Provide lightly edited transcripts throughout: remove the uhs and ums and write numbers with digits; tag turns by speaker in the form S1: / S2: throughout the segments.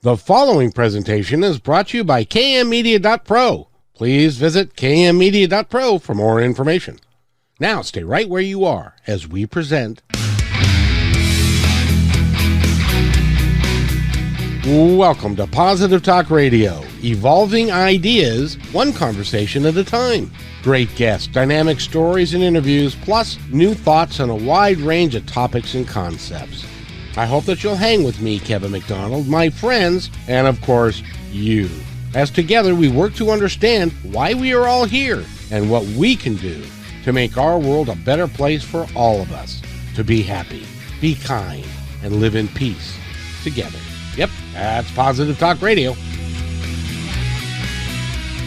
S1: The following presentation is brought to you by kmmedia.pro. Please visit kmmedia.pro for more information. Now stay right where you are as we present. Welcome to Positive Talk Radio, evolving ideas, one conversation at a time. Great guests, dynamic stories and interviews, plus new thoughts on a wide range of topics and concepts. I hope that you'll hang with me, Kevin McDonald, my friends, and of course, you. As together we work to understand why we are all here and what we can do to make our world a better place for all of us. To be happy, be kind, and live in peace together. Yep, that's Positive Talk Radio.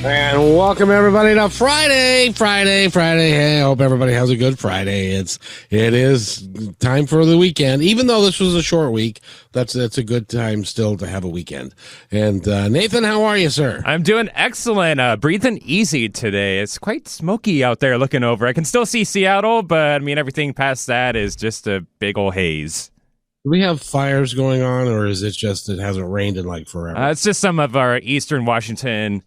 S1: And welcome everybody to Friday. Hey, I hope everybody has a good Friday. It is time for the weekend. Even though this was a short week, that's a good time still to have a weekend. And Nathan, how are you, sir?
S2: I'm doing excellent. Breathing easy today. It's quite smoky out there looking over. I can still see Seattle, but I mean everything past that is just a big old haze.
S1: Do we have fires going on, or is it just it hasn't rained in like forever?
S2: It's just some of our eastern Washington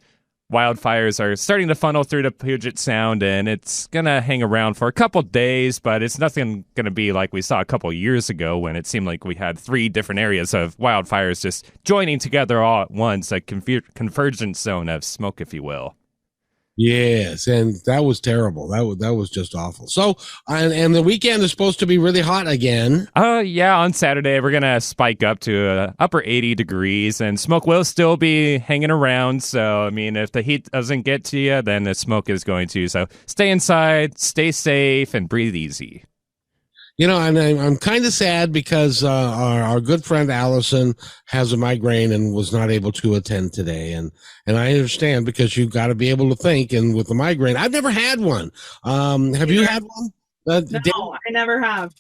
S2: wildfires are starting to funnel through the Puget Sound, and it's going to hang around for a couple days, but it's nothing going to be like we saw a couple years ago when it seemed like we had 3 different areas of wildfires just joining together all at once, a convergence zone of smoke, if you will.
S1: Yes, and that was terrible. That was just awful. So, and the weekend is supposed to be really hot again.
S2: Yeah, on Saturday we're gonna spike up to upper 80 degrees, and smoke will still be hanging around. So, I mean, if the heat doesn't get to you, then the smoke is going to. So, stay inside, stay safe, and breathe easy.
S1: You know, and I'm kind of sad because our good friend Allison has a migraine and was not able to attend today. And I understand because you've got to be able to think. And with the migraine, I've never had one. Have you had one?
S3: No, I never have.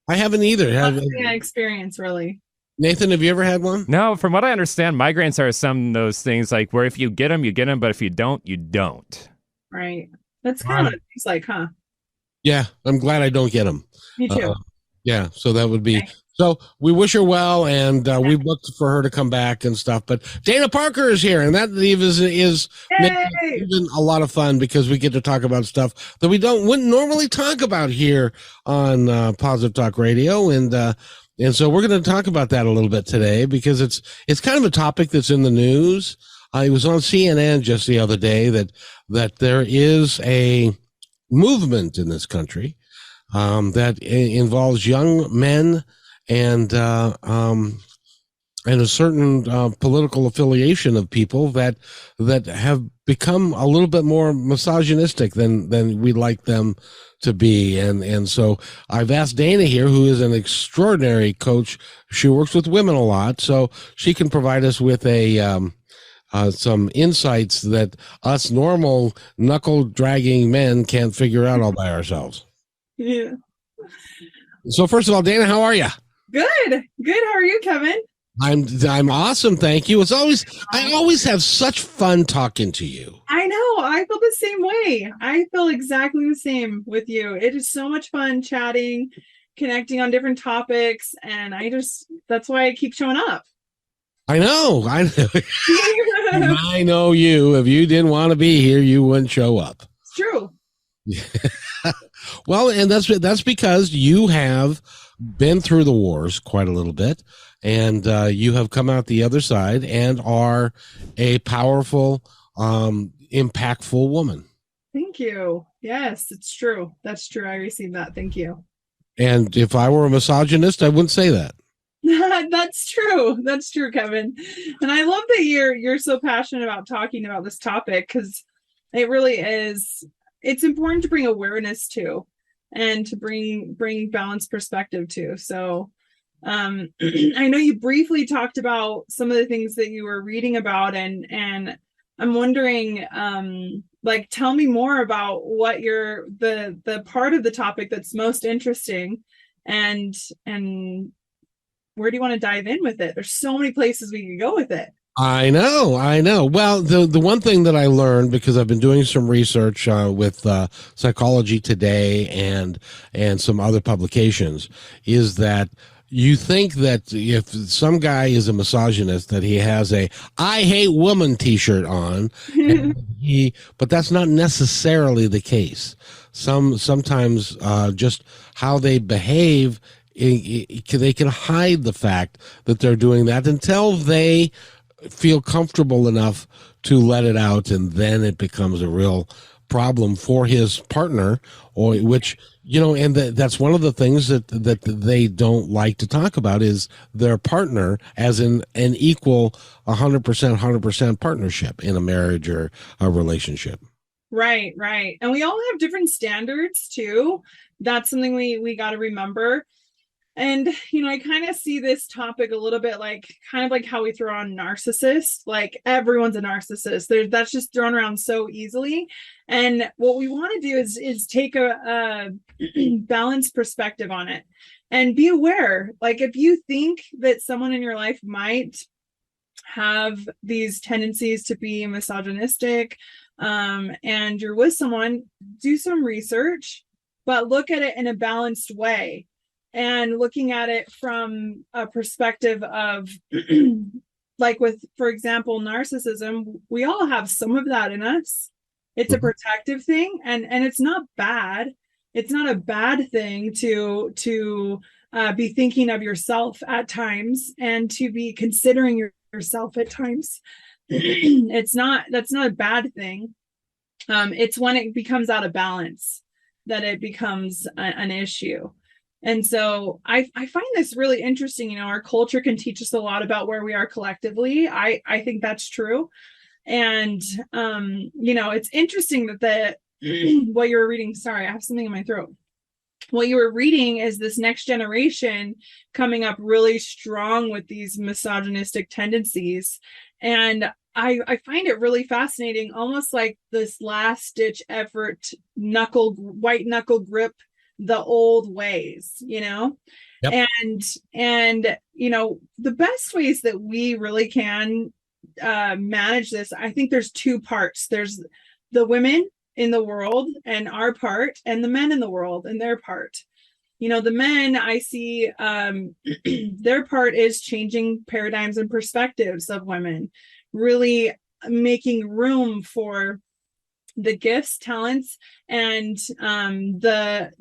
S1: I haven't either.
S3: An experience, really.
S1: Nathan, have you ever had one?
S2: No, from what I understand, migraines are some of those things like where if you get them, you get them, but if you don't, you don't.
S3: Right. That's kind of it's like, huh?
S1: Yeah, I'm glad I don't get them.
S3: Me too.
S1: Yeah, so that would be. Okay. So we wish her well, and we've looked for her to come back and stuff. But Dana Parker is here, and that is even a lot of fun because we get to talk about stuff that we wouldn't normally talk about here on Positive Talk Radio, and so we're going to talk about that a little bit today because it's kind of a topic that's in the news. It was on CNN just the other day that there is a movement in this country that involves young men and a certain political affiliation of people that have become a little bit more misogynistic than we'd like them to be. And so I've asked Dana here, who is an extraordinary coach. She works with women a lot, so she can provide us with some insights that us normal knuckle-dragging men can't figure out all by ourselves.
S3: Yeah.
S1: So first of all, Dana, how are you?
S3: Good. How are you, Kevin?
S1: I'm awesome, thank you. I always have such fun talking to you.
S3: I know. I feel the same way. I feel exactly the same with you. It is so much fun chatting, connecting on different topics, and that's why I keep showing up.
S1: I know. I know you. If you didn't want to be here, you wouldn't show up.
S3: It's true.
S1: Well, and that's because you have been through the wars quite a little bit, and you have come out the other side and are a powerful, impactful woman.
S3: Thank you. Yes, it's true. That's true. I received that. Thank you.
S1: And if I were a misogynist, I wouldn't say that.
S3: That's true, Kevin. And I love that you're so passionate about talking about this topic because it really is. It's important to bring awareness to, and to bring balanced perspective to. So, I know you briefly talked about some of the things that you were reading about, and I'm wondering, tell me more about what the part of the topic that's most interesting, and where do you want to dive in with it? There's so many places we could go with it.
S1: I know. Well, the one thing that I learned, because I've been doing some research with Psychology Today and some other publications, is that you think that if some guy is a misogynist, that he has a "I hate woman" T-shirt on, but that's not necessarily the case. Sometimes just how they behave, they can hide the fact that they're doing that until they feel comfortable enough to let it out, and then it becomes a real problem for his partner, or which, and that's one of the things that they don't like to talk about is their partner as in an equal 100% partnership in a marriage or a relationship.
S3: Right. And we all have different standards too. That's something we got to remember. And, I kind of see this topic a little bit kind of like how we throw on narcissists. Like everyone's a narcissist. That's just thrown around so easily. And what we want to do is take a balanced perspective on it and be aware. Like if you think that someone in your life might have these tendencies to be misogynistic, and you're with someone, do some research, but look at it in a balanced way. And looking at it from a perspective of like with, for example, narcissism, we all have some of that in us. It's a protective thing, and it's not bad. It's not a bad thing to be thinking of yourself at times and to be considering yourself at times. That's not a bad thing. It's when it becomes out of balance that it becomes an issue. And so I find this really interesting. Our culture can teach us a lot about where we are collectively. I think that's true. And, it's interesting that what you were reading, sorry, I have something in my throat. What you were reading is this next generation coming up really strong with these misogynistic tendencies. And I find it really fascinating, almost like this last ditch effort, white knuckle grip the old ways, Yep. And the best ways that we really can manage this, I think there's two parts. There's the women in the world and our part, and the men in the world and their part. The men, I see their part is changing paradigms and perspectives of women, really making room for the gifts, talents, and the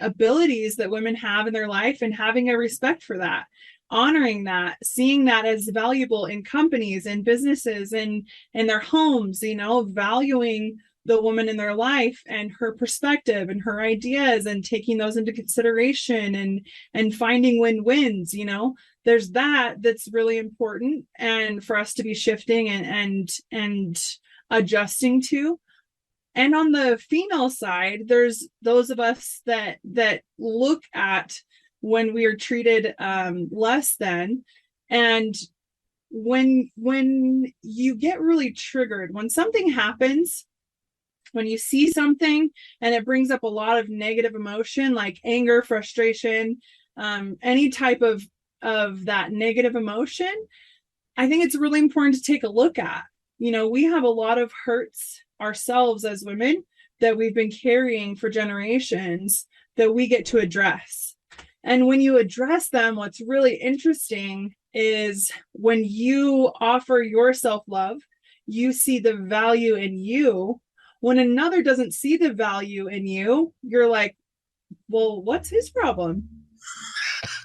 S3: abilities that women have in their life, and having a respect for that, honoring that, seeing that as valuable in companies and businesses and in their homes, valuing the woman in their life and her perspective and her ideas, and taking those into consideration and finding win-wins. There's that's really important, and for us to be shifting and adjusting to. And on the female side, there's those of us that look at when we are treated less than, and when you get really triggered, when something happens, when you see something and it brings up a lot of negative emotion like anger, frustration, any type of that negative emotion, I think it's really important to take a look at. We have a lot of hurts ourselves as women that we've been carrying for generations that we get to address. And when you address them, what's really interesting is when you offer your self-love, you see the value in you. When another doesn't see the value in you, you're like, well, what's his problem?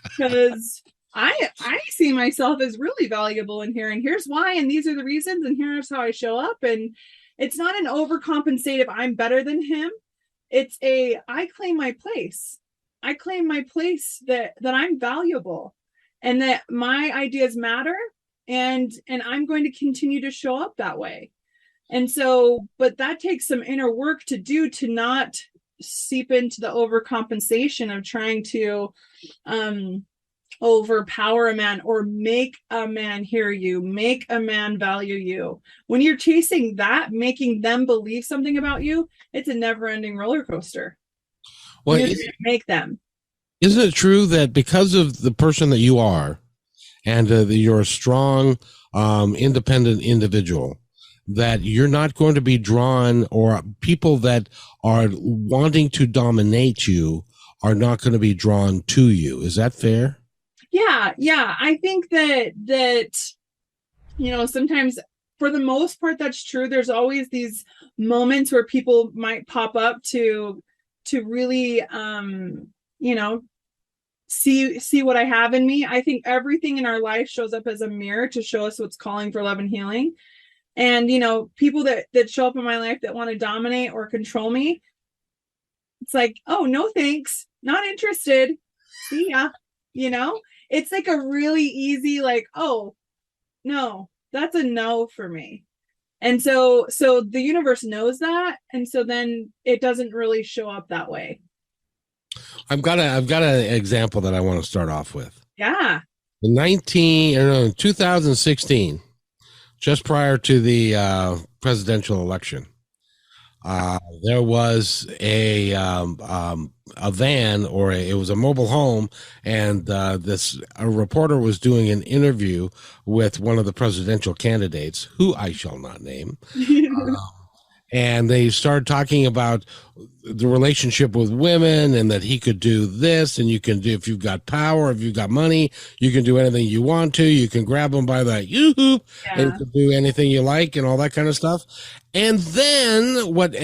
S3: Because I see myself as really valuable in here, and here's why, and these are the reasons, and here's how I show up. And it's not an overcompensative I'm better than him. It's I claim my place. I claim my place that I'm valuable and that my ideas matter, and I'm going to continue to show up that way. And so, but that takes some inner work to do, to not seep into the overcompensation of trying to overpower a man or make a man hear you, make a man value you. When you're chasing that, making them believe something about you, it's a never-ending roller coaster. Well, make them.
S1: Isn't it true that because of the person that you are, and you're a strong, independent individual, that you're not going to be drawn, or people that are wanting to dominate you are not going to be drawn to you. Is that fair?
S3: Yeah. I think that sometimes, for the most part, that's true. There's always these moments where people might pop up to really see what I have in me. I think everything in our life shows up as a mirror to show us what's calling for love and healing. And people that show up in my life that want to dominate or control me, it's like, oh, no thanks, not interested, see ya. It's like a really easy, like, oh no, that's a no for me. And so the universe knows that, and so then it doesn't really show up that way.
S1: I've got an example that I want to start off with.
S3: Yeah.
S1: In 2016, just prior to the presidential election, there was a van, or it was a mobile home, and a reporter was doing an interview with one of the presidential candidates, who I shall not name. And they started talking about the relationship with women, and that he could do this, and you can do, if you've got power, if you've got money, you can do anything you want to. You can grab them by the yoo-hoo, and you can do anything you like, and all that kind of stuff. And then what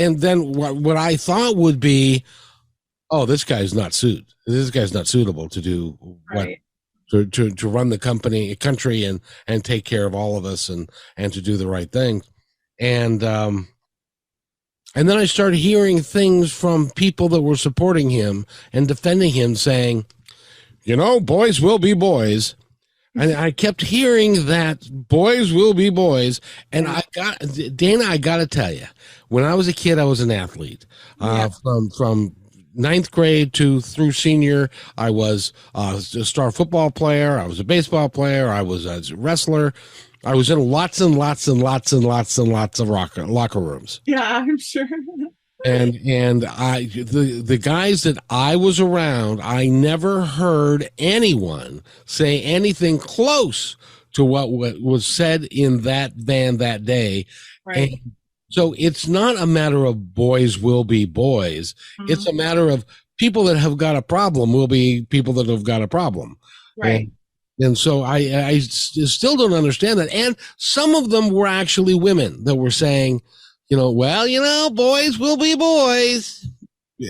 S1: I thought would be, oh, this guy's not suitable to do
S3: right.
S1: to run the country and take care of all of us and to do the right thing. And then I started hearing things from people that were supporting him and defending him, saying, boys will be boys. And I kept hearing that boys will be boys. And Dana, I got to tell you, when I was a kid, I was an athlete. From ninth grade through senior, I was a star football player. I was a baseball player. I was a wrestler. I was in lots and lots and lots and lots and lots of locker rooms.
S3: Yeah, I'm sure.
S1: And the guys that I was around, I never heard anyone say anything close to what was said in that van that day.
S3: Right.
S1: And so it's not a matter of boys will be boys. Mm-hmm. It's a matter of people that have got a problem will be people that have got a problem.
S3: Right.
S1: And so I still don't understand that. And some of them were actually women that were saying, boys will be boys.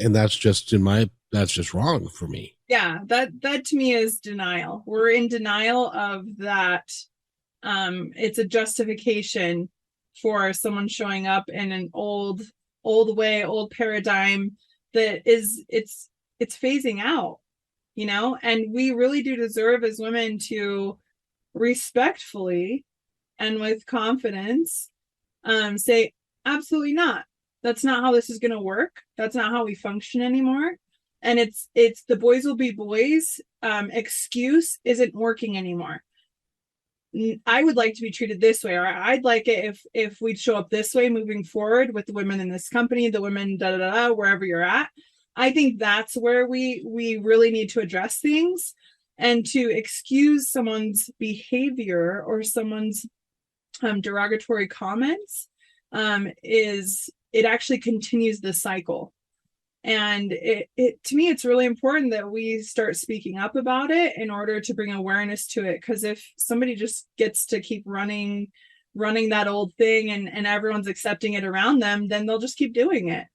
S1: And that's just wrong for me.
S3: Yeah, that to me is denial. We're in denial of that. It's a justification for someone showing up in an old way, old paradigm that it's phasing out. And we really do deserve as women to respectfully and with confidence say, absolutely not. That's not how this is going to work. That's not how we function anymore. And it's the boys will be boys excuse isn't working anymore. I would like to be treated this way, or I'd like it if we'd show up this way moving forward with the women in this company, the women, wherever you're at. I think that's where we really need to address things, and to excuse someone's behavior or someone's derogatory comments it actually continues the cycle. And it to me, it's really important that we start speaking up about it in order to bring awareness to it. Because if somebody just gets to keep running that old thing and everyone's accepting it around them, then they'll just keep doing it.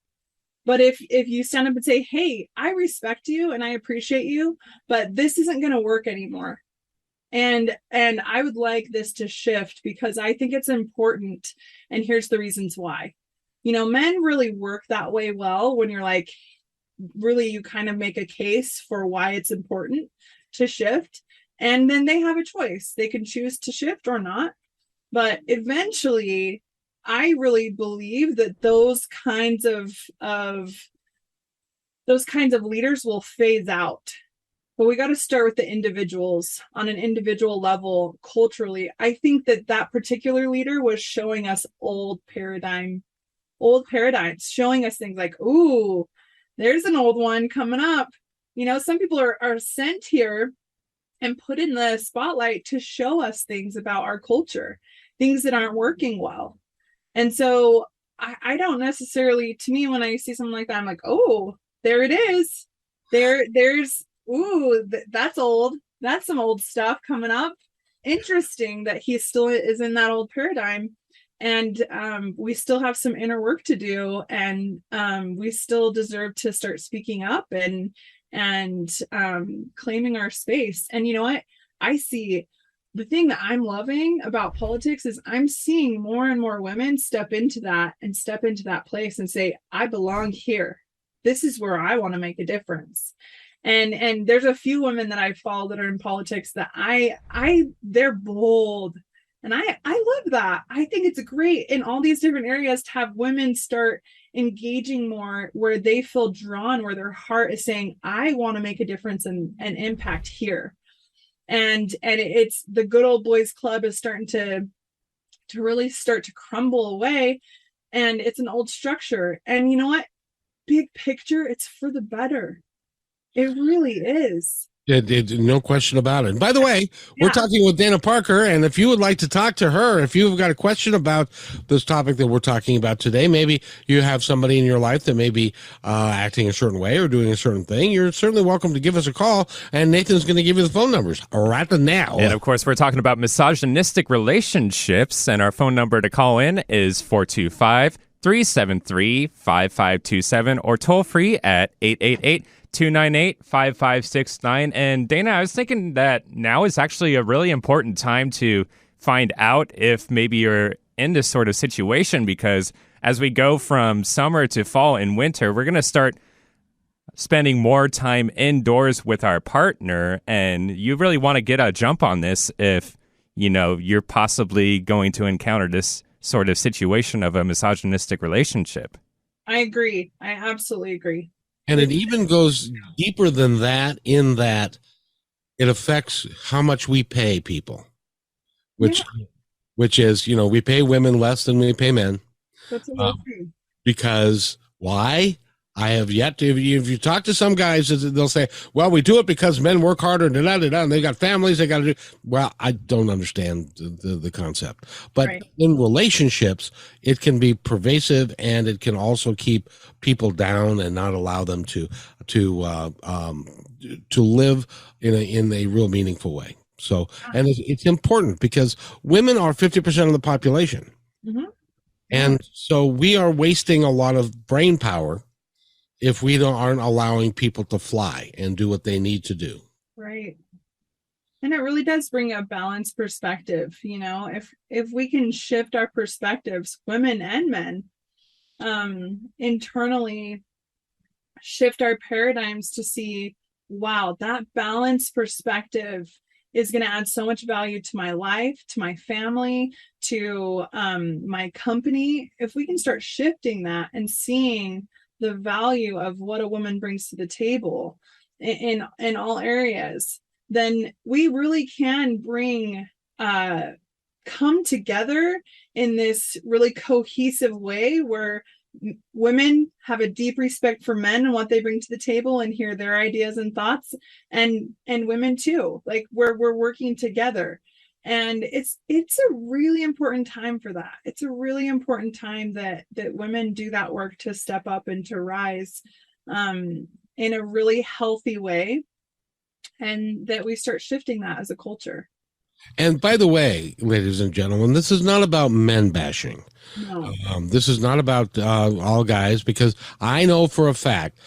S3: But if you stand up and say, hey, I respect you and I appreciate you, but this isn't going to work anymore. And I would like this to shift because I think it's important. And here's the reasons why. Men really work that way well when you're like, really, you kind of make a case for why it's important to shift. And then they have a choice. They can choose to shift or not. But eventually, I really believe that those kinds of leaders will phase out. But we got to start with the individuals on an individual level culturally. I think that particular leader was showing us old paradigms, showing us things like, ooh, there's an old one coming up. Some people are sent here and put in the spotlight to show us things about our culture, things that aren't working well. And so I don't necessarily, to me, when I see something like that, I'm like, oh, there it is. There's that's old. That's some old stuff coming up. Interesting that he still is in that old paradigm. And we still have some inner work to do, and we still deserve to start speaking up and claiming our space. And you know what? I see the thing that I'm loving about politics is I'm seeing more and more women step into that place and say, I belong here. This is where I want to make a difference. And there's a few women that I follow that are in politics that they're bold. And I love that. I think it's great in all these different areas to have women start engaging more where they feel drawn, where their heart is saying, I want to make a difference and impact here. And it's the good old boys club is starting to really start to crumble away. And it's an old structure. And you know what? Big picture, it's for the better. It really is.
S1: No question about it. And by the way, we're talking with Dana Parker, and if you would like to talk to her, if you've got a question about this topic that we're talking about today, maybe you have somebody in your life that may be acting a certain way or doing a certain thing, you're certainly welcome to give us a call, and Nathan's going to give you the phone numbers right now.
S2: And of course, we're talking about misogynistic relationships, and our phone number to call in is 425-373-5527 or toll free at 888-298-5569. And Dana, I was thinking that now is actually a really important time to find out if maybe you're in this sort of situation, because as we go from summer to fall and winter, we're going to start spending more time indoors with our partner. And you really want to get a jump on this if, you know, you're possibly going to encounter this sort of situation of a misogynistic relationship.
S3: I agree. I absolutely agree.
S1: And it even goes deeper than that, in that it affects how much we pay people, which is, you know, we pay women less than we pay men.
S3: That's a thing.
S1: Because why? I have yet to, if you talk to some guys, they'll say, well, we do it because men work harder, and they got families, they got to do. Well, I don't understand the concept. But in relationships, it can be pervasive, and it can also keep people down and not allow them to live in a real meaningful way. So, and it's important because women are 50% of the population. Mm-hmm. And so we are wasting a lot of brain power if we aren't allowing people to fly and do what they need to do.
S3: Right. And it really does bring a balanced perspective. You know, if we can shift our perspectives, women and men, internally shift our paradigms to see, wow, that balanced perspective is going to add so much value to my life, to my family, to my company. If we can start shifting that and seeing the value of what a woman brings to the table in all areas, then we really can come together in this really cohesive way where women have a deep respect for men and what they bring to the table and hear their ideas and thoughts, and women too, like we're working together. And it's a really important time for that. It's a really important time that women do that work to step up and to rise in a really healthy way, and that we start shifting that as a culture.
S1: And by the way, ladies and gentlemen, this is not about men bashing.
S3: No.
S1: This is not about all guys, because I know for a fact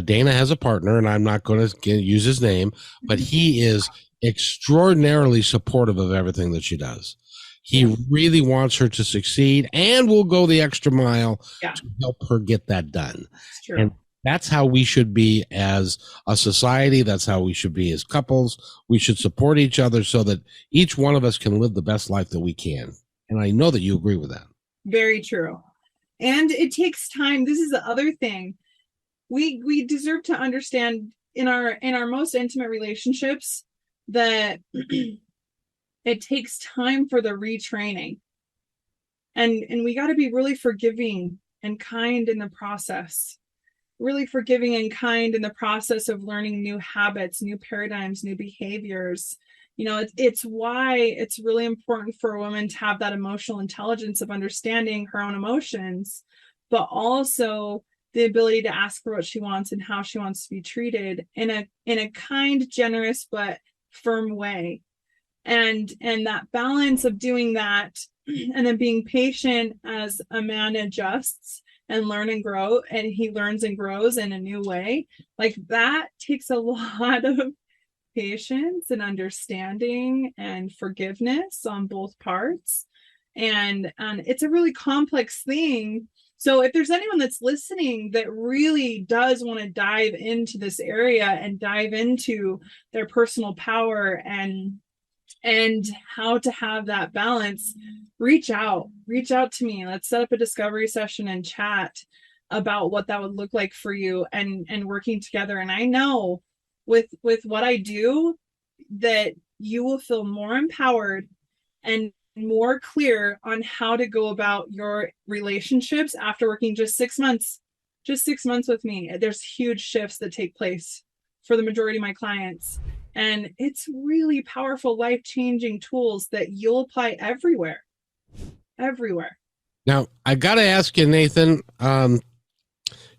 S1: Dana has a partner, and I'm not going to use his name, but he is extraordinarily supportive of everything that she does. He really wants her to succeed and will go the extra mile to help her get that done. And that's how we should be as a society. That's how we should be as couples. We should support each other so that each one of us can live the best life that we can. And I know that you agree with that.
S3: Very true. And it takes time. This is the other thing. We deserve to understand in our most intimate relationships that it takes time for the retraining. And we got to be really forgiving and kind in the process. Really forgiving and kind in the process of learning new habits, new paradigms, new behaviors. You know, it's why it's really important for a woman to have that emotional intelligence of understanding her own emotions, but also the ability to ask for what she wants and how she wants to be treated in a kind, generous, but firm way. And that balance of doing that and then being patient as a man adjusts and learn and grow, and he learns and grows in a new way, like that takes a lot of patience and understanding and forgiveness on both parts. And it's a really complex thing. So if there's anyone that's listening that really does want to dive into this area and dive into their personal power and how to have that balance, reach out to me. Let's set up a discovery session and chat about what that would look like for you, and working together. And I know with what I do that you will feel more empowered and more clear on how to go about your relationships after working just 6 months with me. There's huge shifts that take place for the majority of my clients. And it's really powerful, life-changing tools that you'll apply everywhere.
S1: Now, I got to ask you, Nathan,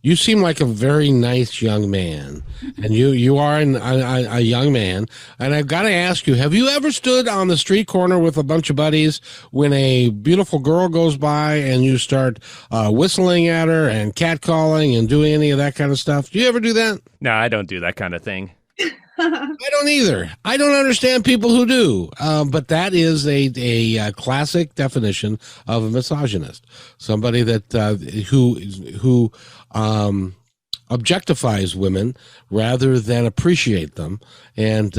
S1: you seem like a very nice young man, and you are a young man. And I've got to ask you, have you ever stood on the street corner with a bunch of buddies when a beautiful girl goes by and you start whistling at her and catcalling and doing any of that kind of stuff? Do you ever do that?
S2: No, I don't do that kind of thing.
S1: I don't either. I don't understand people who do. But that is a classic definition of a misogynist. Somebody that who objectifies women rather than appreciate them and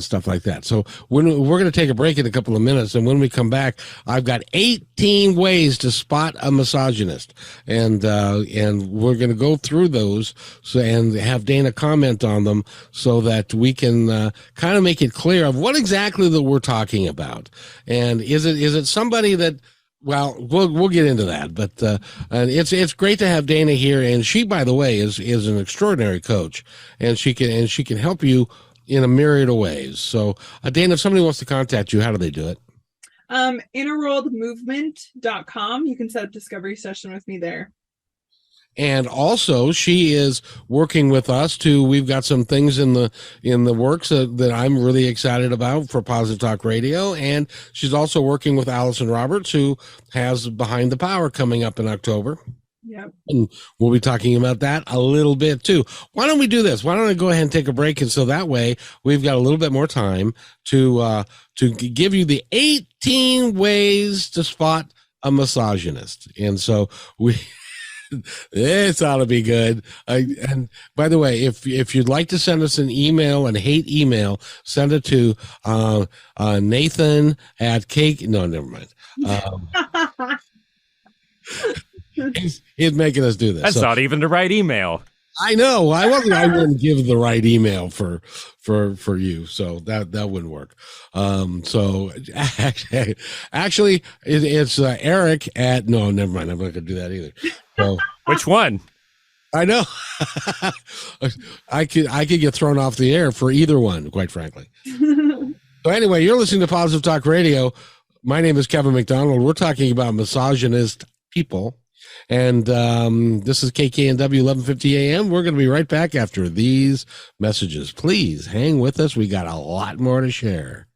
S1: stuff like that. So we're going to take a break in a couple of minutes, and when we come back, I've got 18 ways to spot a misogynist, and we're going to go through those and have Dana comment on them so that we can kind of make it clear of what exactly that we're talking about. And is it somebody that, well, we'll get into that, but and it's great to have Dana here, and she, by the way, is an extraordinary coach, and she can help you in a myriad of ways. So, Dana, if somebody wants to contact you, how do they do it?
S3: Innerworldmovement.com. You can set up a discovery session with me there.
S1: And also, she is working with us we've got some things in the works that I'm really excited about for Positive Talk Radio. And she's also working with Allison Roberts, who has Behind the Power coming up in October.
S3: Yep.
S1: And we'll be talking about that a little bit too. Why don't we do this? Why don't I go ahead and take a break? And so that way we've got a little bit more time to give you the 18 ways to spot a misogynist. And so this ought to be good. And by the way, if you'd like to send us an email, and hate email, send it to Nathan at cake. No, never mind. He's making us do this.
S2: That's not even the right email.
S1: I know. I wouldn't give the right email for you, so that wouldn't work. So actually, it's Eric at. No, never mind. I'm not going to do that either. So,
S2: which one?
S1: I know. I could get thrown off the air for either one, quite frankly. So anyway, you're listening to Positive Talk Radio. My name is Kevin McDonald. We're talking about misogynist people. And this is KKNW 1150 AM. We're going to be right back after these messages. Please hang with us. We got a lot more to share.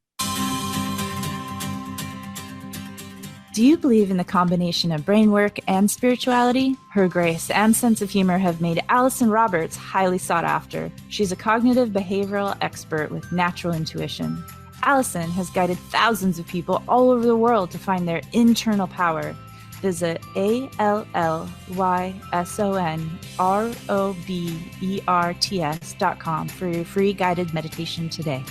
S4: Do you believe in the combination of brain work and spirituality? Her grace and sense of humor have made Allison Roberts highly sought after. She's a cognitive behavioral expert with natural intuition. Allison has guided thousands of people all over the world to find their internal power. Visit ALLYSONROBERTS.com for your free guided meditation today.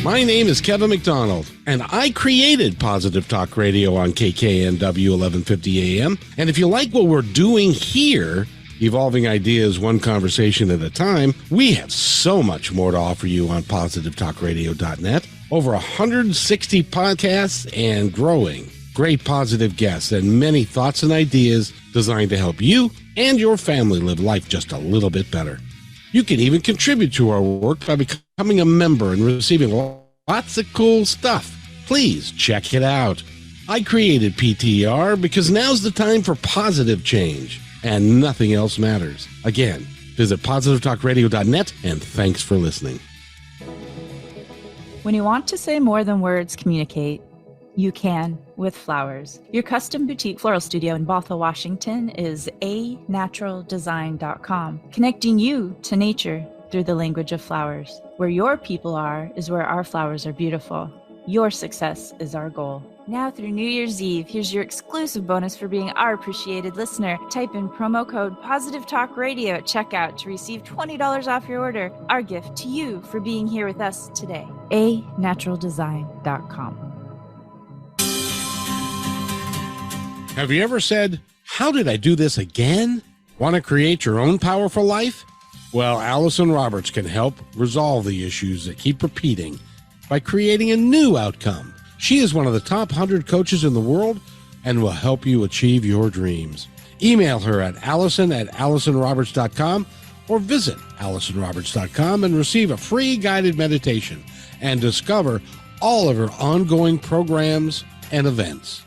S1: My name is Kevin McDonald, and I created Positive Talk Radio on KKNW 1150 AM. And if you like what we're doing here, evolving ideas one conversation at a time, we have so much more to offer you on positivetalkradio.net. Over 160 podcasts and growing. Great positive guests and many thoughts and ideas designed to help you and your family live life just a little bit better. You can even contribute to our work by becoming a member and receiving lots of cool stuff. Please check it out. I created PTR because now's the time for positive change, and nothing else matters. Again, visit positivetalkradio.net, and thanks for listening.
S4: When you want to say more than words communicate, you can with flowers. Your custom boutique floral studio in Bothell, Washington is anaturaldesign.com, connecting you to nature through the language of flowers. Where your people are is where our flowers are beautiful. Your success is our goal. Now through New Year's Eve, here's your exclusive bonus for being our appreciated listener. Type in promo code Positive Talk Radio at checkout to receive $20 off your order. Our gift to you for being here with us today. anaturaldesign.com.
S1: Have you ever said, how did I do this again? Want to create your own powerful life? Well, Allison Roberts can help resolve the issues that keep repeating by creating a new outcome. She is one of the top 100 coaches in the world and will help you achieve your dreams. Email her at allison@allisonroberts.com or visit allisonroberts.com and receive a free guided meditation and discover all of her ongoing programs and events.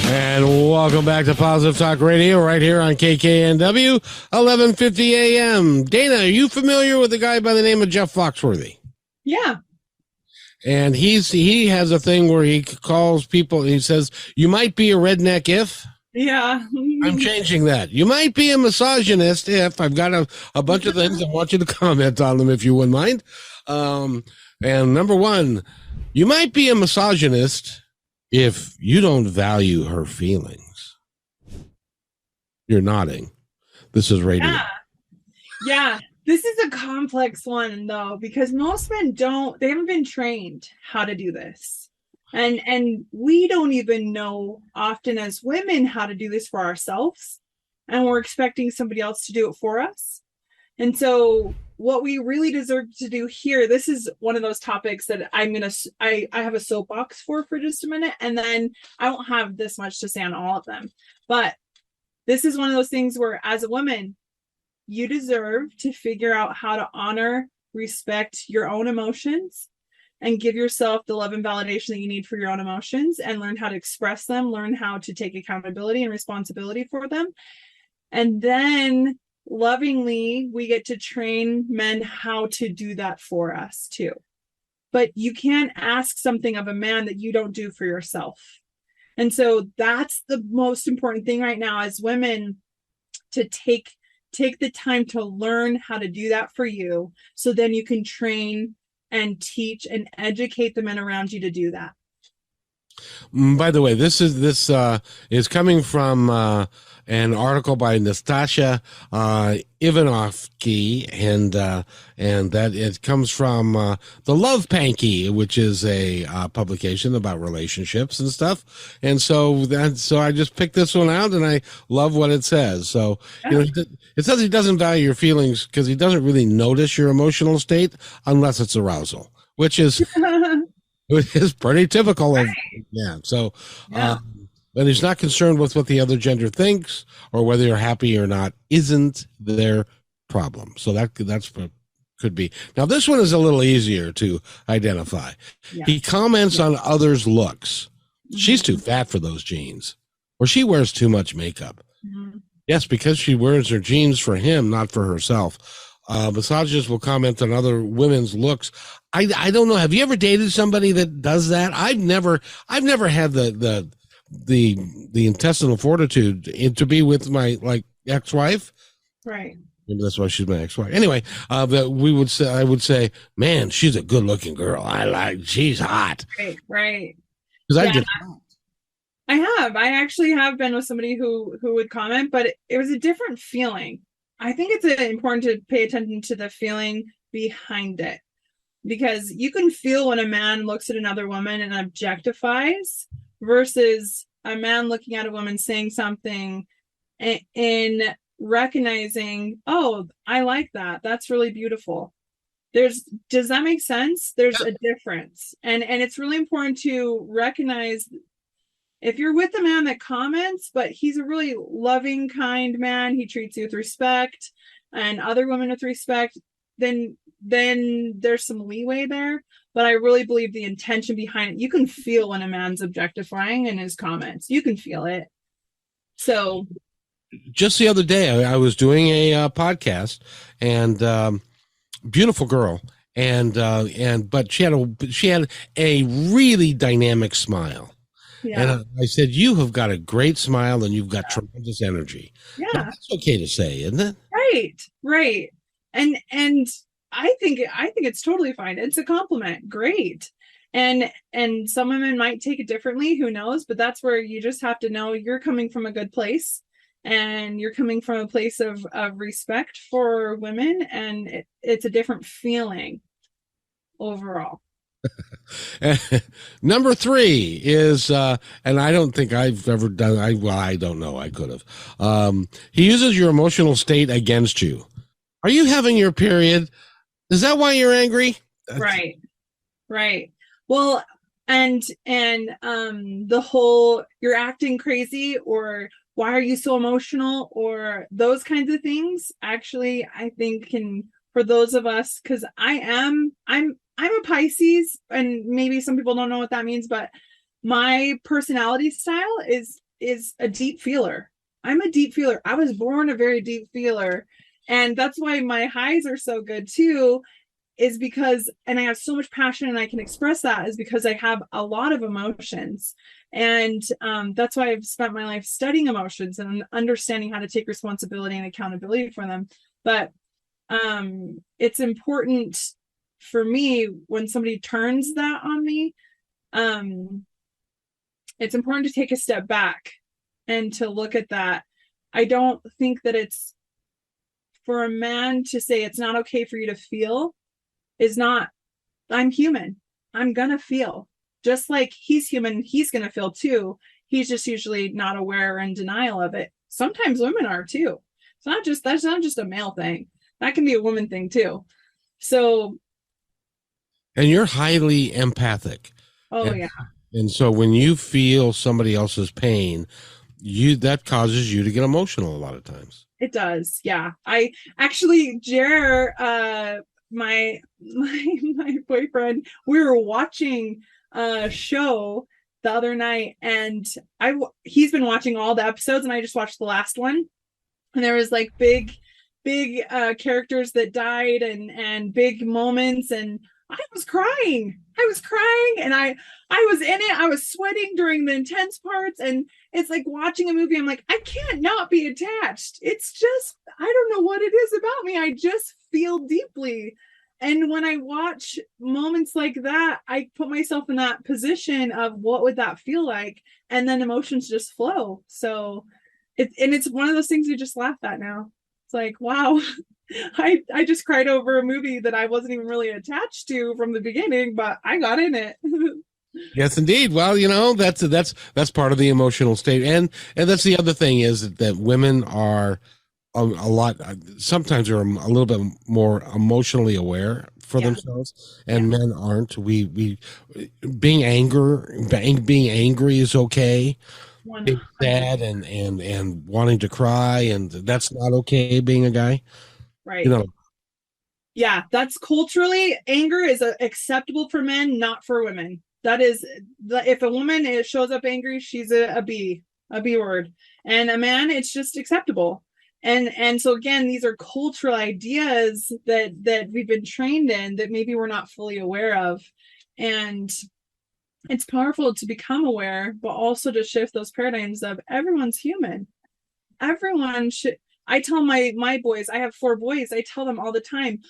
S1: And welcome back to Positive Talk Radio right here on KKNW, 1150 AM. Dana, are you familiar with a guy by the name of Jeff Foxworthy?
S3: Yeah.
S1: And he has a thing where he calls people, he says, you might be a redneck if.
S3: Yeah.
S1: I'm changing that. You might be a misogynist if. I've got a bunch of things. I want you to comment on them if you wouldn't mind. And number one, you might be a misogynist if you don't value her feelings. You're nodding. This is radio.
S3: Yeah. This is a complex one, though, because most men they haven't been trained how to do this. And we don't even know often as women how to do this for ourselves. And we're expecting somebody else to do it for us. And so what we really deserve to do here, this is one of those topics that I have a soapbox for just a minute, and then I won't have this much to say on all of them. But this is one of those things where, as a woman, you deserve to figure out how to honor, respect your own emotions, and give yourself the love and validation that you need for your own emotions, and learn how to express them, learn how to take accountability and responsibility for them. And then lovingly, we get to train men how to do that for us too. But you can't ask something of a man that you don't do for yourself. And so that's the most important thing right now as women, to take the time to learn how to do that for you, so then you can train and teach and educate the men around you to do that.
S1: By the way, this is coming from an article by Nastasha Ivanovsky, and that it comes from the Love Panky, which is a publication about relationships and stuff. And so I just picked this one out, and I love what it says. So it says he doesn't value your feelings because he doesn't really notice your emotional state unless it's arousal, which is pretty typical of but he's not concerned with what the other gender thinks or whether you're happy or not isn't their problem. So that's what could be. Now, this one is a little easier to identify. Yeah. He comments on others' looks. Mm-hmm. She's too fat for those jeans, or she wears too much makeup. Mm-hmm. Yes, because she wears her jeans for him, not for herself. Misogynists will comment on other women's looks. I don't know. Have you ever dated somebody that does that? I've never had the intestinal fortitude to be with my ex-wife.
S3: Right.
S1: Maybe that's why she's my ex-wife. Anyway, that I would say, man, she's a good-looking girl. She's hot.
S3: Right.
S1: Because
S3: I actually have been with somebody who would comment, but it was a different feeling. I think it's important to pay attention to the feeling behind it, because you can feel when a man looks at another woman and objectifies versus a man looking at a woman saying something in recognizing, oh, I like that. That's really beautiful. Does that make sense? There's a difference. And it's really important to recognize if you're with a man that comments, but he's a really loving, kind man, he treats you with respect and other women with respect, then there's some leeway there. But I really believe the intention behind it, you can feel when a man's objectifying in his comments. You can feel it. So
S1: just the other day, I was doing a podcast, and beautiful girl, but she had a really dynamic smile.
S3: yeah,
S1: And I said, "You have got a great smile, and you've got tremendous energy."
S3: yeah,
S1: Now, that's okay to say, isn't it?
S3: right. And I think it's totally fine. It's a compliment. Great. And some women might take it differently, who knows, but that's where you just have to know you're coming from a good place, and you're coming from a place of respect for women, and it's a different feeling overall.
S1: Number 3 is, and I don't think I've ever done. I don't know. I could have. He uses your emotional state against you. Are you having your period? Is that why you're angry?
S3: Right. Well, and the whole you're acting crazy, or why are you so emotional, or those kinds of things, actually, I think can, for those of us, because I'm a Pisces, and maybe some people don't know what that means, but my personality style is a deep feeler. I'm a deep feeler. I was born a very deep feeler, and that's why my highs are so good too, is because, and I have so much passion and I can express that, is because I have a lot of emotions. And that's why I've spent my life studying emotions and understanding how to take responsibility and accountability for them. But it's important for me when somebody turns that on me, it's important to take a step back and to look at that. I don't think that it's for a man to say it's not okay for you to feel is not, I'm human. I'm gonna feel. Just like he's human, he's gonna feel too. He's just usually not aware and denial of it. Sometimes women are too. That's not just a male thing. That can be a woman thing too. So,
S1: and you're highly empathic.
S3: Yeah.
S1: And so when you feel somebody else's pain, that causes you to get emotional a lot of times.
S3: It does. Yeah. I actually, my boyfriend, we were watching a show the other night, and he's been watching all the episodes, and I just watched the last one, and there was like big characters that died, and big moments, and I was crying, and I was in it. I was sweating during the intense parts, and it's like watching a movie. I'm like, I can't not be attached. It's just, I don't know what it is about me. I just feel deeply. And when I watch moments like that, I put myself in that position of what would that feel like? And then emotions just flow. So it's one of those things you just laugh at now. It's like, wow, I just cried over a movie that I wasn't even really attached to from the beginning, but I got in it.
S1: Yes, indeed. Well, that's part of the emotional state, and that's the other thing is that women are a lot. Sometimes are a little bit more emotionally aware for themselves, and men aren't. We being angry is okay.
S3: 100%.
S1: Being sad and wanting to cry, and that's not okay. Being a guy,
S3: right? Yeah, that's culturally, anger is acceptable for men, not for women. That is, if a woman shows up angry, she's a B word, and a man, it's just acceptable. And so again, these are cultural ideas that we've been trained in that maybe we're not fully aware of, and it's powerful to become aware, but also to shift those paradigms of everyone's human. Everyone should. I tell my boys, I have 4 boys, I tell them all the time,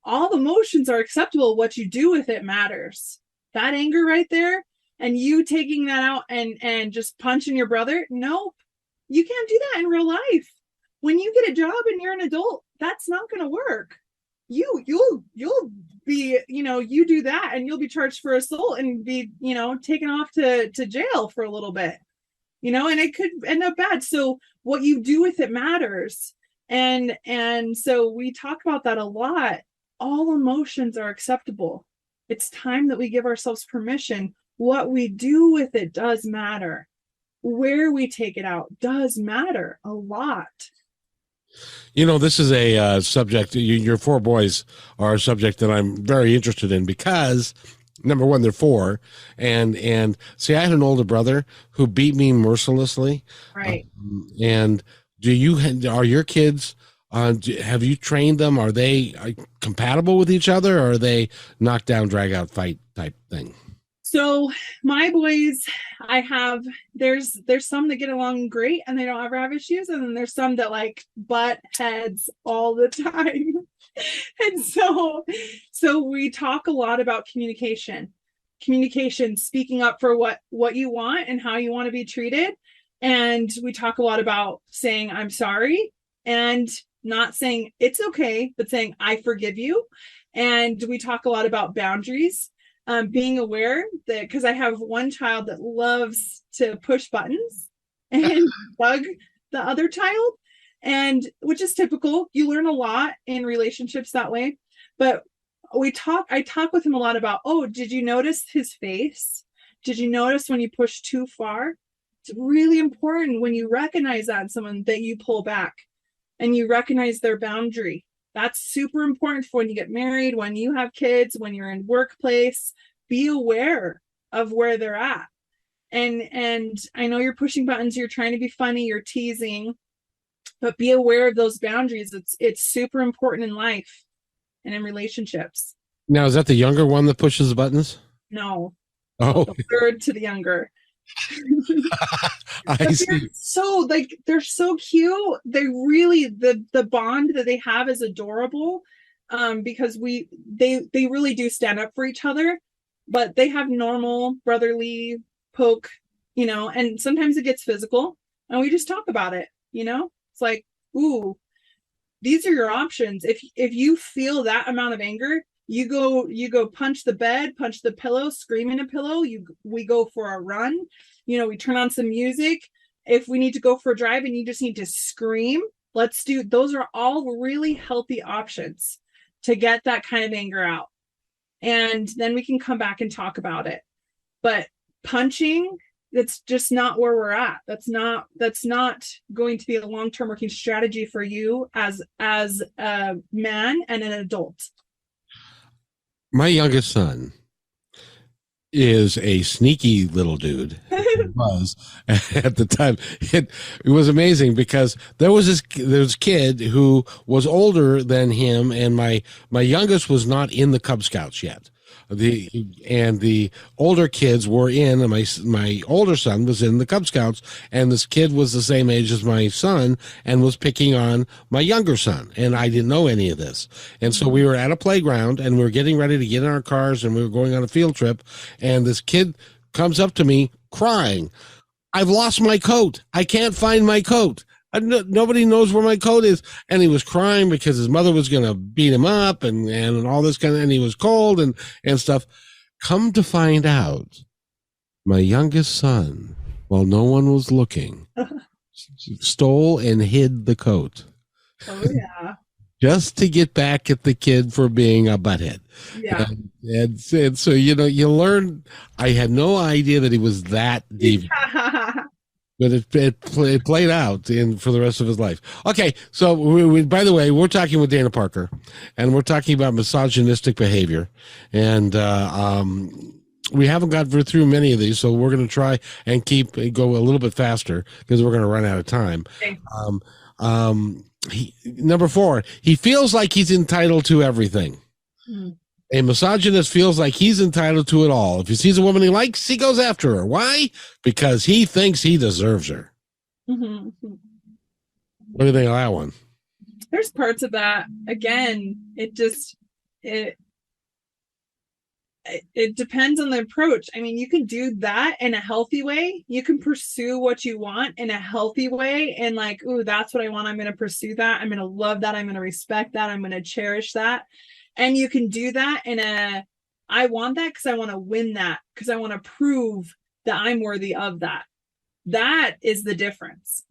S3: all emotions are acceptable. What you do with it matters. That anger right there, and you taking that out and just punching your brother, nope, you can't do that in real life. When you get a job and you're an adult, that's not going to work. You'll be, you do that and you'll be charged for assault and be, taken off to jail for a little bit, and it could end up bad. So what you do with it matters. And so we talk about that a lot. All emotions are acceptable. It's time that we give ourselves permission. What we do with it does matter. Where we take it out does matter a lot.
S1: This is a subject. Your four boys are a subject that I'm very interested in because, number one, they're four, and see, I had an older brother who beat me mercilessly.
S3: Right.
S1: And are your kids? Have you trained them? Are they compatible with each other, or are they knockdown, drag out, fight type thing?
S3: So my boys, there's some that get along great and they don't ever have issues, and then there's some that like butt heads all the time. And so we talk a lot about communication, speaking up for what you want and how you want to be treated. And we talk a lot about saying I'm sorry, and not saying it's okay, but saying I forgive you. And we talk a lot about boundaries. Being aware that, because I have one child that loves to push buttons and bug the other child, and which is typical. You learn a lot in relationships that way. But I talk with him a lot about, oh, did you notice his face? Did you notice when you push too far? It's really important when you recognize that in someone that you pull back and you recognize their boundary. That's super important for when you get married, when you have kids, when you're in workplace. Be aware of where they're at. And I know you're pushing buttons, you're trying to be funny, you're teasing, but be aware of those boundaries. It's super important in life and in relationships.
S1: Now, is that the younger one that pushes the buttons?
S3: No.
S1: Oh,
S3: the third to the younger.
S1: I see.
S3: They're so cute. They really, the bond that they have is adorable, because they really do stand up for each other, but they have normal brotherly poke, and sometimes it gets physical, and we just talk about it. It's like, ooh, these are your options. If you feel that amount of anger, you go punch the bed, punch the pillow, scream in a pillow. We go for a run. We turn on some music. If we need to go for a drive and you just need to scream, those are all really healthy options to get that kind of anger out. And then we can come back and talk about it. But punching, that's just not where we're at. That's not going to be a long-term working strategy for you as a man and an adult.
S1: My youngest son is a sneaky little dude. Was at the time. It was amazing because there was this kid who was older than him, and my youngest was not in the Cub Scouts yet. The older kids were in, and my older son was in the Cub Scouts, and this kid was the same age as my son and was picking on my younger son, and I didn't know any of this. And so we were at a playground and we were getting ready to get in our cars and we were going on a field trip, and this kid comes up to me crying, "I've lost my coat. I can't find my coat. Nobody knows where my coat is." And he was crying because his mother was going to beat him up and all this and he was cold and stuff. Come to find out, my youngest son, while no one was looking, stole and hid the coat.
S3: Oh, yeah.
S1: Just to get back at the kid for being a butthead.
S3: Yeah.
S1: And so, you learn. I had no idea that he was that deviant. But it played out for the rest of his life. Okay, so we, by the way, we're talking with Dana Parker, and we're talking about misogynistic behavior, and we haven't got through many of these, so we're going to try and go a little bit faster because we're going to run out of time.
S3: Okay.
S1: Number 4, he feels like he's entitled to everything. Mm-hmm. A misogynist feels like he's entitled to it all. If he sees a woman he likes, he goes after her. Why? Because he thinks he deserves her. Mm-hmm. What do you think of that one?
S3: There's parts of that. Again, it depends on the approach. I mean, you can do that in a healthy way. You can pursue what you want in a healthy way and like, ooh, that's what I want. I'm going to pursue that. I'm going to love that. I'm going to respect that. I'm going to cherish that. And you can do that I want that because I want to win that, because I want to prove that I'm worthy of that. That is the difference.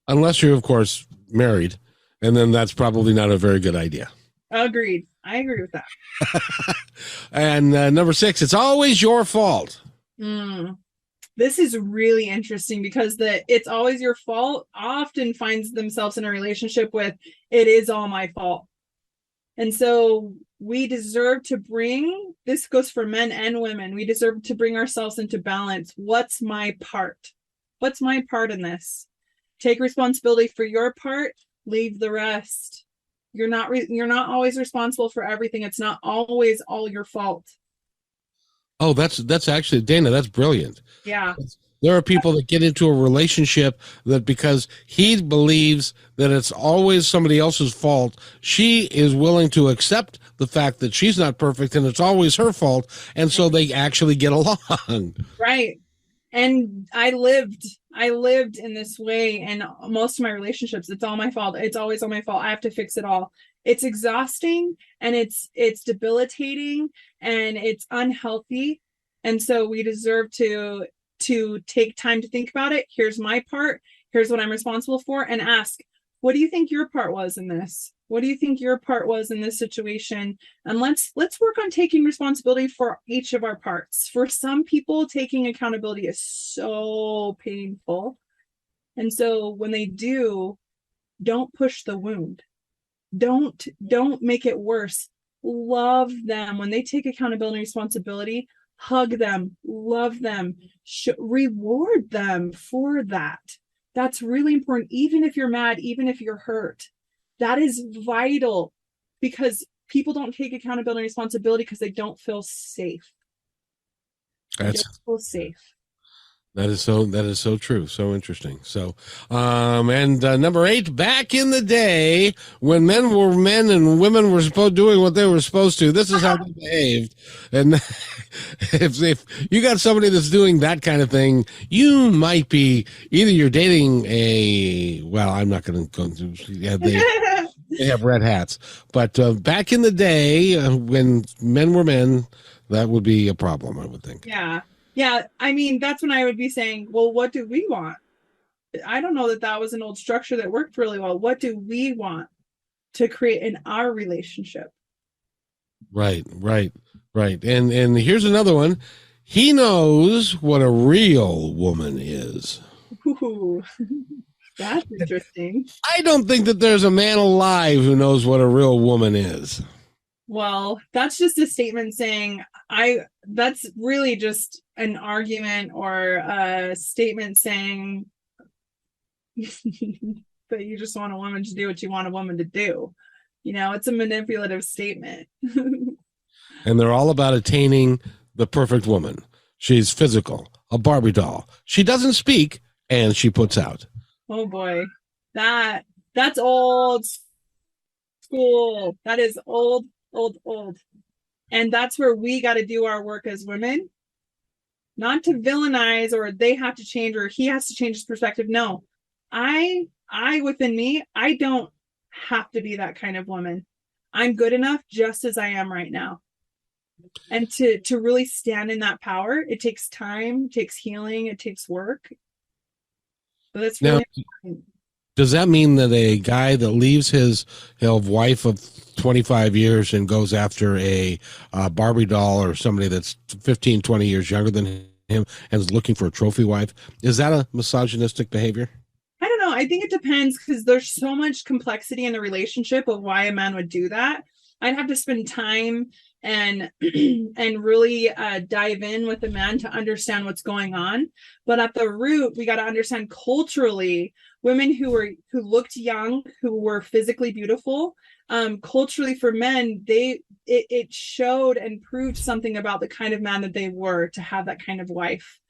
S3: Unless
S1: you're, of course, married, and then that's probably not a very good idea.
S3: Agreed. I agree with that.
S1: And number 6, it's always your fault.
S3: This is really interesting because the "it's always your fault" often finds themselves in a relationship with "it is all my fault." And so we deserve to bring, this goes for men and women, we deserve to bring ourselves into balance. What's my part? What's my part in this? Take responsibility for your part, leave the rest. You're not always responsible for everything. It's not always all your fault.
S1: Oh, that's actually, Dana, that's brilliant.
S3: Yeah.
S1: There are people that get into a relationship that because he believes that it's always somebody else's fault, she is willing to accept the fact that she's not perfect and it's always her fault. And so they actually get along.
S3: Right. And I lived in this way, and most of my relationships, it's all my fault. It's always all my fault. I have to fix it all. It's exhausting, and it's debilitating, and it's unhealthy. And so we deserve to take time to think about it. Here's my part. Here's what I'm responsible for, and ask, what do you think your part was in this? What do you think your part was in this situation? And let's work on taking responsibility for each of our parts. For some people, taking accountability is so painful. And so when they do, don't push the wound. Don't make it worse. Love them. When they take accountability and responsibility, hug them, love them, reward them for that. That's really important. Even if you're mad, even if you're hurt, that is vital, because people don't take accountability and responsibility because they don't feel safe. They don't feel safe.
S1: That is so true. So interesting. So, and number 8, back in the day when men were men and women were doing what they were supposed to, this is how they behaved. And if you got somebody that's doing that kind of thing, you might be either you're dating I'm not going to go into, they have red hats, but back in the day when men were men, that would be a problem, I would think.
S3: Yeah. Yeah, I mean, that's when I would be saying, well, what do we want? I don't know that was an old structure that worked really well. What do we want to create in our relationship? Right.
S1: And here's another one. He knows what a real woman is.
S3: Ooh, that's interesting.
S1: I don't think that there's a man alive who knows what a real woman is.
S3: Well, that's just a statement saying that's really just an argument or a statement saying that you just want a woman to do what you want a woman to do. It's a manipulative statement.
S1: And they're all about attaining the perfect woman. She's physical, a Barbie doll. She doesn't speak, and she puts out.
S3: Oh boy. That's old school. That is old. And that's where we got to do our work as women, not to villainize or they have to change or he has to change his perspective. No, I within me, I don't have to be that kind of woman. I'm good enough just as I am right now. And to really stand in that power, it takes time, it takes healing, it takes work. But that's really important.
S1: Does that mean that a guy that leaves his wife of 25 years and goes after a Barbie doll or somebody that's 15, 20 years younger than him and is looking for a trophy wife, is that a misogynistic behavior?
S3: I don't know. I think it depends, because there's so much complexity in the relationship of why a man would do that. I'd have to spend time and really dive in with the man to understand what's going on. But at the root, we got to understand culturally, women who looked young, who were physically beautiful, culturally for men, it showed and proved something about the kind of man that they were to have that kind of wife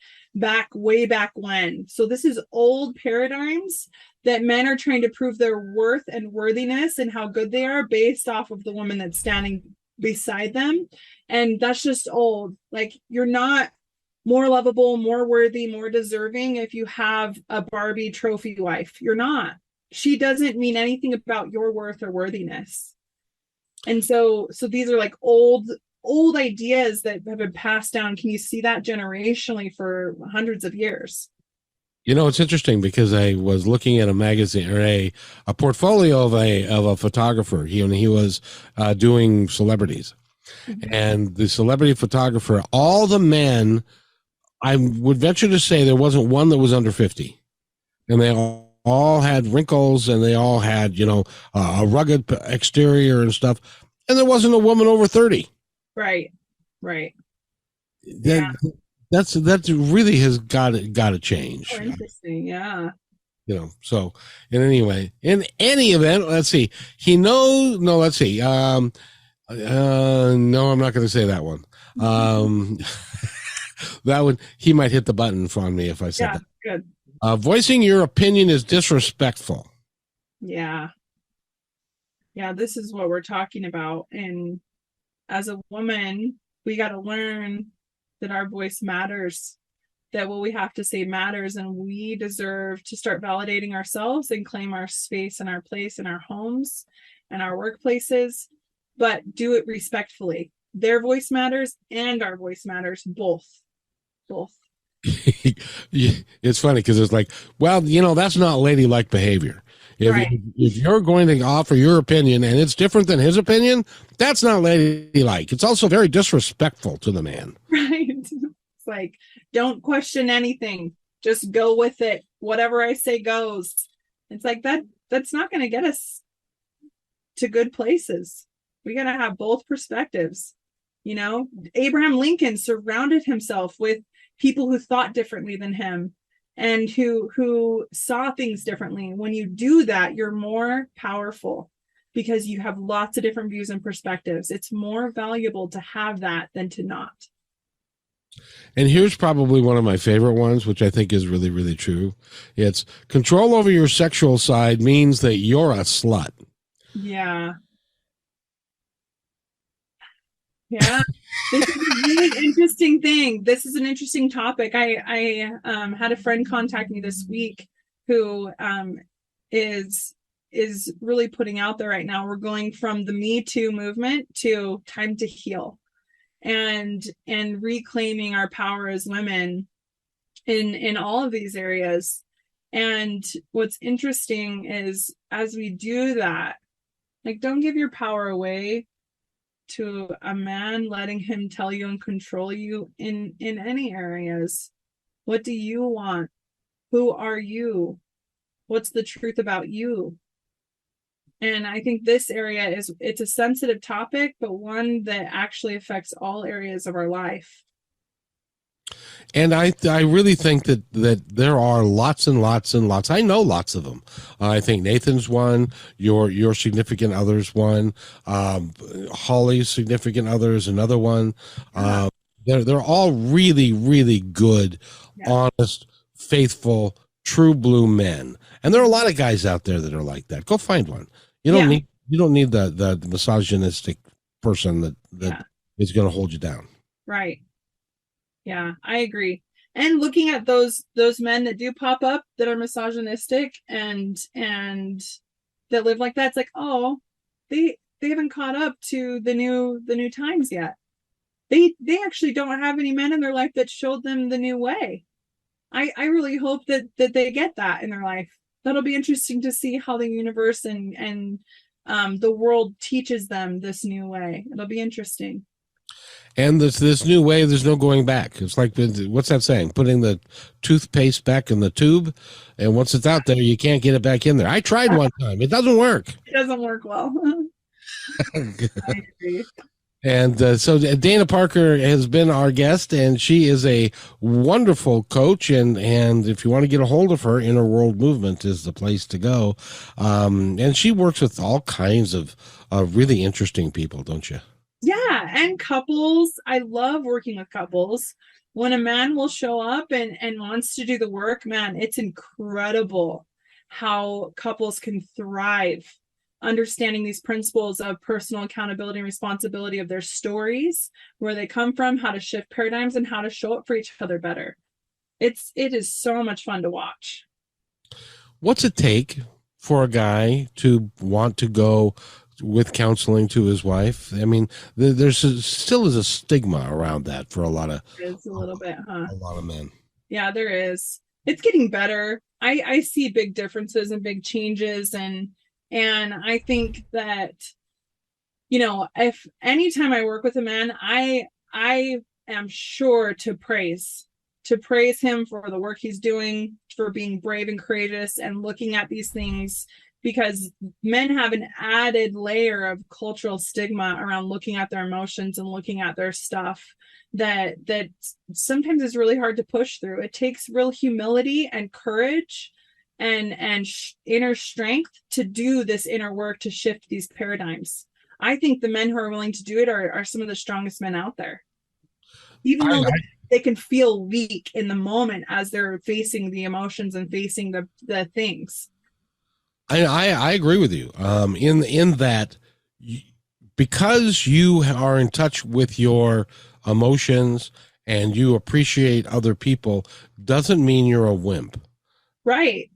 S3: way back when. So this is old paradigms that men are trying to prove their worth and worthiness and how good they are based off of the woman that's standing beside them. And that's just old. Like, you're not more lovable, more worthy, more deserving if you have a Barbie trophy wife. You're not. She doesn't mean anything about your worth or worthiness. And so these are like old ideas that have been passed down. Can you see that generationally for hundreds of years?
S1: It's interesting because I was looking at a magazine or a portfolio of a photographer. He was doing celebrities, mm-hmm. And the celebrity photographer, all the men I would venture to say there wasn't one that was under 50, and they all had wrinkles, and they all had, a rugged exterior and stuff, and there wasn't a woman over 30.
S3: Right.
S1: That really has got to change.
S3: Oh, interesting. Yeah.
S1: So in any event, let's see. No, let's see. No, I'm not going to say that one. That one, he might hit the button on me if I said that.
S3: Good.
S1: Voicing your opinion is disrespectful.
S3: Yeah. This is what we're talking about. And as a woman, we got to learn that our voice matters, that what we have to say matters, and we deserve to start validating ourselves and claim our space and our place in our homes and our workplaces, but do it respectfully. Their voice matters and our voice matters, both.
S1: It's funny because it's like, well, that's not ladylike behavior. If you're going to offer your opinion and it's different than his opinion, that's not ladylike. It's also very disrespectful to the man.
S3: Right. It's like, don't question anything. Just go with it. Whatever I say goes. It's like that's not going to get us to good places. We got to have both perspectives. Abraham Lincoln surrounded himself with people who thought differently than him and who saw things differently. When you do that, you're more powerful because you have lots of different views and perspectives. It's more valuable to have that than to not.
S1: And here's probably one of my favorite ones, which I think is really, really true. It's control over your sexual side means that you're a slut.
S3: Yeah. Yeah. This is a really interesting thing. This is an interesting topic. I had a friend contact me this week who is really putting out there right now. We're going from the Me Too movement to time to heal and reclaiming our power as women in all of these areas. And what's interesting is as we do that, like, don't give your power away to a man, letting him tell you and control you in any areas. What do you want? Who are you? What's the truth about you? And I think this area it's a sensitive topic, but one that actually affects all areas of our life.
S1: And I really think that there are lots and lots and lots. I know lots of them. I think Nathan's one, your significant other's one, Holly's significant other is another one. They're all really, really good, honest, faithful, true blue men. And there are a lot of guys out there that are like that. Go find one. You don't need the misogynistic person that is going to hold you down.
S3: Right. Yeah, I agree. And looking at those men that do pop up that are misogynistic and that live like that, it's like, oh, they haven't caught up to the new times yet. They actually don't have any men in their life that showed them the new way. I really hope that they get that in their life. That'll be interesting to see how the universe and the world teaches them this new way. It'll be interesting.
S1: And this new way, there's no going back. It's like, what's that saying? Putting the toothpaste back in the tube, and once it's out there, you can't get it back in there. I tried one time. It doesn't work.
S3: It doesn't work well. I agree.
S1: And so Dana Parker has been our guest, and she is a wonderful coach. And if you want to get a hold of her, Inner World Movement is the place to go. And she works with all kinds of really interesting people, don't you?
S3: Yeah, and couples. I love working with couples. When a man will show up and wants to do the work, man, it's incredible how couples can thrive understanding these principles of personal accountability and responsibility of their stories, where they come from, how to shift paradigms, and how to show up for each other better. It is so much fun to watch. What's it take for a guy to want to go with counseling to his wife? I mean, still is a stigma around that for a lot of men. Yeah, there is. It's getting better. I see big differences and big changes, and I think that, if anytime I work with a man, I am sure to praise to praise him for the work he's doing, for being brave and courageous and looking at these things, because men have an added layer of cultural stigma around looking at their emotions and looking at their stuff that sometimes is really hard to push through. It takes real humility and courage and inner strength to do this inner work to shift these paradigms. I think the men who are willing to do it are some of the strongest men out there, even though they can feel weak in the moment as they're facing the emotions and facing the things.
S1: I agree with you. In that, because you are in touch with your emotions and you appreciate other people, doesn't mean you're a wimp.
S3: Right.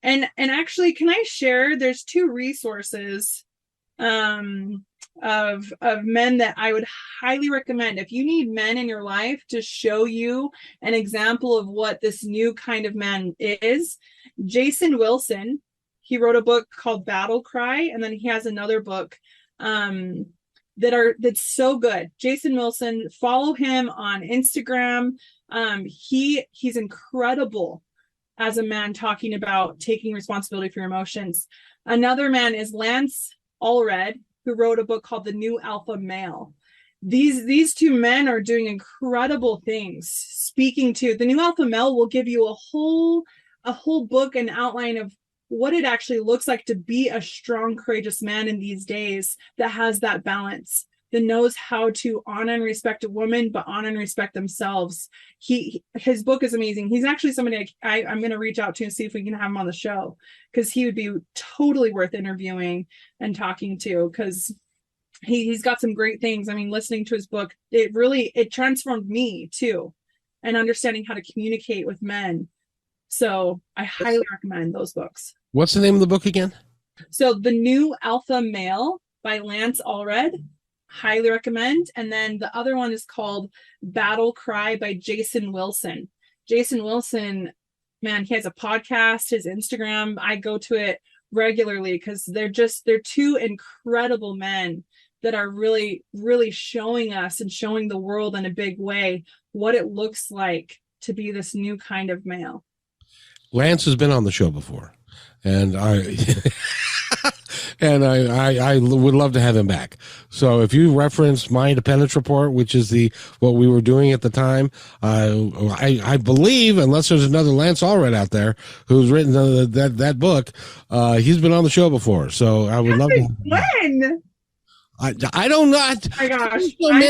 S3: And actually, can I share? There's 2 resources of men that I would highly recommend if you need men in your life to show you an example of what this new kind of man is. Jason Wilson, he wrote a book called Battle Cry, and then he has another book that's so good. Jason Wilson, follow him on Instagram. He's incredible as a man, talking about taking responsibility for your emotions. Another man is Lance Allred, who wrote a book called The New Alpha Male. These 2 men are doing incredible things. Speaking to the New Alpha Male will give you a whole book and outline of what it actually looks like to be a strong, courageous man in these days that has that balance, that knows how to honor and respect a woman, but honor and respect themselves. His book is amazing. He's actually somebody I'm going to reach out to and see if we can have him on the show, because he would be totally worth interviewing and talking to, because he's got some great things. I mean, listening to his book, it transformed me too, and understanding how to communicate with men. So I highly recommend those books.
S1: What's the name of the book again?
S3: So The New Alpha Male by Lance Allred. Highly recommend. And then the other one is called Battle Cry by Jason Wilson. Jason Wilson, man, he has a podcast, his Instagram. I go to it regularly because they're 2 incredible men that are really, really showing us and showing the world in a big way what it looks like to be this new kind of male.
S1: Lance has been on the show before, and I would love to have him back. So if you reference my Independence Report, which is what we were doing at the time, I believe, unless there's another Lance Allred out there who's written that book, he's been on the show before. So I would love to.
S3: When?
S1: I don't know.
S3: Oh my gosh. I'm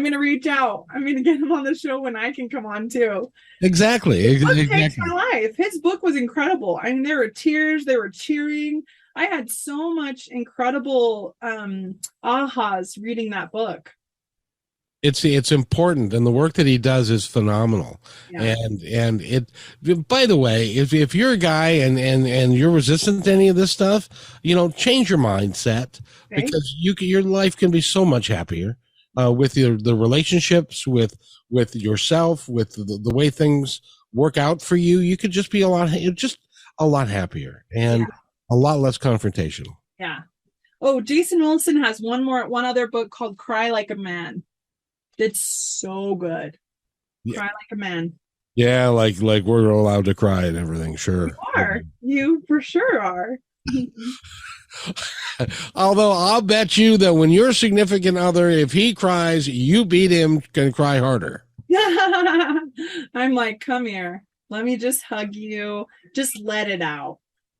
S3: going to reach out. I'm going to get him on the show when I can come on too.
S1: Exactly.
S3: His book changed my life. His book was incredible. I mean, there were tears. They were cheering. I had so much incredible ahas reading that book.
S1: It's important, and the work that he does is phenomenal. Yeah. And it, by the way, if you're a guy and you're resistant to any of this stuff, change your mindset, okay? Because your life can be so much happier with the relationships, with yourself, with the way things work out for you. You could just be a lot happier and a lot less confrontational.
S3: Yeah. Oh, Jason Wilson has one other book called Cry Like a Man. It's so good. Yeah. Cry like a man.
S1: Yeah, like we're allowed to cry and everything. Sure.
S3: You are. You for sure are.
S1: Although I'll bet you that when your significant other, if he cries, you beat him, can cry harder.
S3: I'm like, come here. Let me just hug you. Just let it out.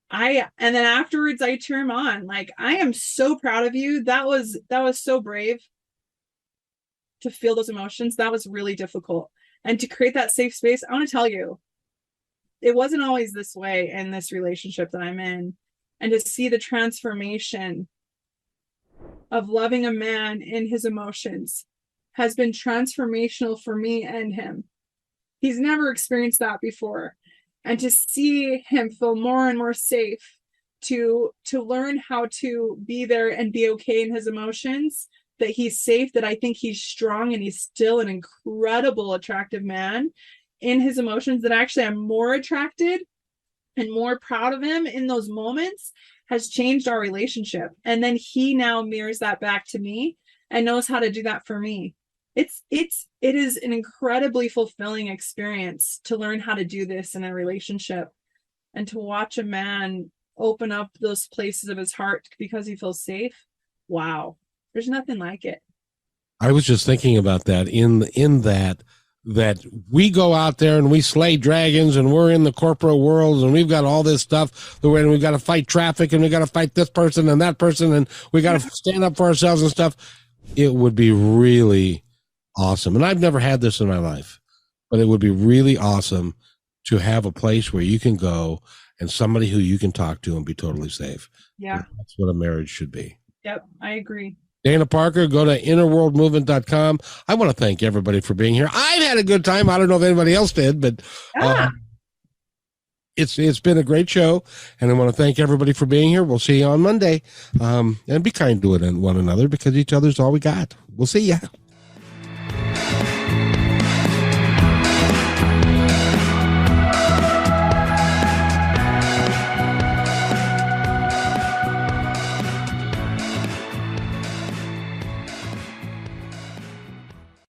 S3: And then afterwards I turn him on. Like, I am so proud of you. That was so brave. To feel those emotions, that was really difficult. And to create that safe space, I want to tell you, it wasn't always this way in this relationship that I'm in. And to see the transformation of loving a man in his emotions has been transformational for me and him. He's never experienced that before. And to see him feel more and more safe to learn how to be there and be okay in his emotions, that he's safe, that I think he's strong and he's still an incredible, attractive man in his emotions, that actually I'm more attracted and more proud of him in those moments, has changed our relationship. And then he now mirrors that back to me and knows how to do that for me. It is an incredibly fulfilling experience to learn how to do this in a relationship, and to watch a man open up those places of his heart because he feels safe. Wow. There's nothing like it.
S1: I was just thinking about that in that we go out there and we slay dragons, and we're in the corporate world, and we've got all this stuff, and we've got to fight traffic, and we got to fight this person and that person, and we got to stand up for ourselves and stuff. It would be really awesome. And I've never had this in my life, but it would be really awesome to have a place where you can go and somebody who you can talk to and be totally safe.
S3: Yeah.
S1: And that's what a marriage should be.
S3: Yep. I agree.
S1: Dana Parker, go to innerworldmovement.com. I want to thank everybody for being here. I've had a good time. I don't know if anybody else did, but it's been a great show, and I want to thank everybody for being here. We'll see you on Monday. And be kind to one another, because each other's all we got. We'll see ya.